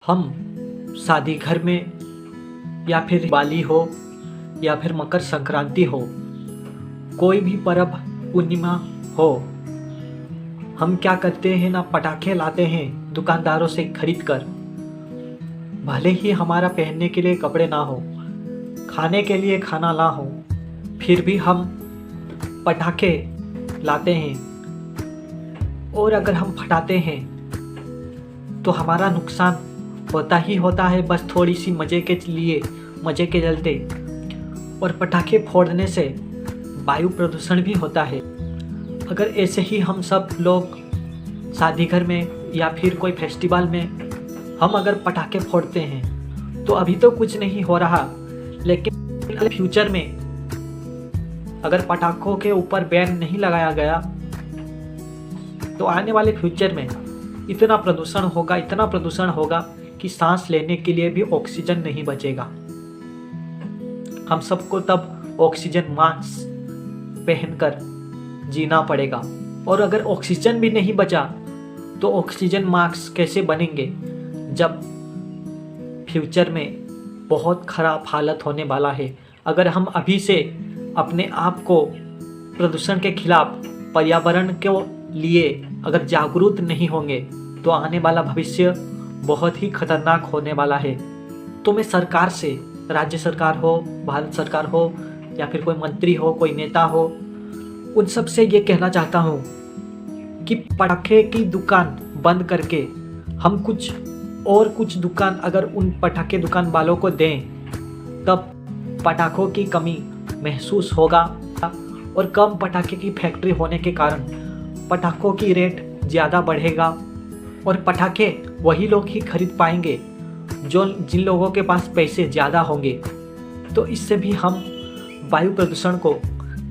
हम शादी घर में या फिर दिवाली हो या फिर मकर संक्रांति हो, कोई भी पर्व पूर्णिमा हो, हम क्या करते हैं ना, पटाखे लाते हैं दुकानदारों से खरीद कर। भले ही हमारा पहनने के लिए कपड़े ना हो, खाने के लिए खाना ना हो, फिर भी हम पटाखे लाते हैं। और अगर हम फटाते हैं तो हमारा नुकसान होता ही होता है, बस थोड़ी सी मज़े के लिए, मज़े के चलते। और पटाखे फोड़ने से वायु प्रदूषण भी होता है। अगर ऐसे ही हम सब लोग शादी घर में या फिर कोई फेस्टिवल में हम अगर पटाखे फोड़ते हैं तो अभी तो कुछ नहीं हो रहा, लेकिन फ्यूचर में अगर पटाखों के ऊपर बैन नहीं लगाया गया तो आने वाले फ्यूचर में इतना प्रदूषण होगा कि सांस लेने के लिए भी ऑक्सीजन नहीं बचेगा। हम सबको तब ऑक्सीजन मास्क पहनकर जीना पड़ेगा। और अगर ऑक्सीजन भी नहीं बचा तो ऑक्सीजन मास्क कैसे बनेंगे, जब फ्यूचर में बहुत ख़राब हालत होने वाला है। अगर हम अभी से अपने आप को प्रदूषण के खिलाफ, पर्यावरण के लिए अगर जागरूक नहीं होंगे तो आने वाला भविष्य बहुत ही खतरनाक होने वाला है। तो मैं सरकार से, राज्य सरकार हो, भारत सरकार हो या फिर कोई मंत्री हो, कोई नेता हो, उन सब से ये कहना चाहता हूँ कि पटाखे की दुकान बंद करके हम कुछ दुकान अगर उन पटाखे दुकान वालों को दें, तब पटाखों की कमी महसूस होगा। और कम पटाखे की फैक्ट्री होने के कारण पटाखों की रेट ज़्यादा बढ़ेगा और पटाखे वही लोग ही खरीद पाएंगे जिन लोगों के पास पैसे ज़्यादा होंगे। तो इससे भी हम वायु प्रदूषण को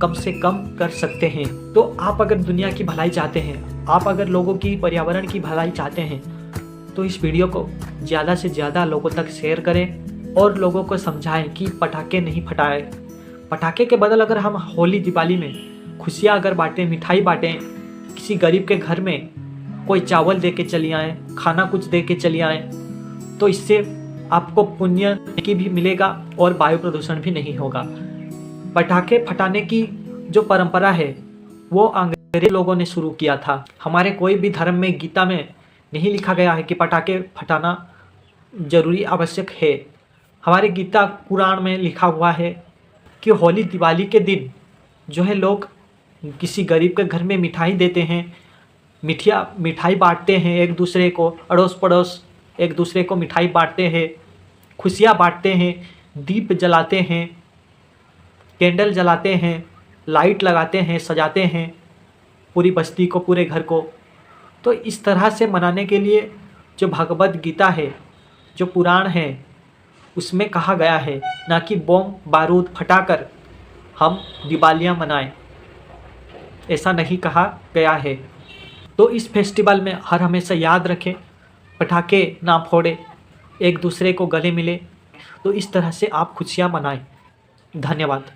कम से कम कर सकते हैं। तो आप अगर दुनिया की भलाई चाहते हैं, आप अगर लोगों की, पर्यावरण की भलाई चाहते हैं, तो इस वीडियो को ज़्यादा से ज़्यादा लोगों तक शेयर करें और लोगों को समझाएं कि पटाखे नहीं फटाएं। पटाखे के बदल अगर हम होली दिवाली में खुशियाँ अगर बाँटें, मिठाई बाँटें, किसी गरीब के घर में कोई चावल दे के चली आएँ, खाना कुछ दे के चली आएँ, तो इससे आपको पुण्य की भी मिलेगा और वायु प्रदूषण भी नहीं होगा। पटाखे फटाने की जो परंपरा है वो अंग्रेज लोगों ने शुरू किया था। हमारे कोई भी धर्म में, गीता में नहीं लिखा गया है कि पटाखे फटाना जरूरी आवश्यक है। हमारे गीता पुराण में लिखा हुआ है कि होली दिवाली के दिन जो है लोग किसी गरीब के घर में मिठाई देते हैं, मिठाई बांटते हैं एक दूसरे को, अड़ोस पड़ोस एक दूसरे को मिठाई बांटते हैं, खुशियाँ बांटते हैं, दीप जलाते हैं, कैंडल जलाते हैं, लाइट लगाते हैं, सजाते हैं पूरी बस्ती को, पूरे घर को। तो इस तरह से मनाने के लिए जो भगवद गीता है, जो पुराण है, उसमें कहा गया है ना कि बम बारूद फटाकर हम दिवालियाँ मनाएं, ऐसा नहीं कहा गया है। तो इस फेस्टिवल में हर हमेशा याद रखें, पटाखे ना फोड़े, एक दूसरे को गले मिले। तो इस तरह से आप खुशियाँ मनाएं। धन्यवाद।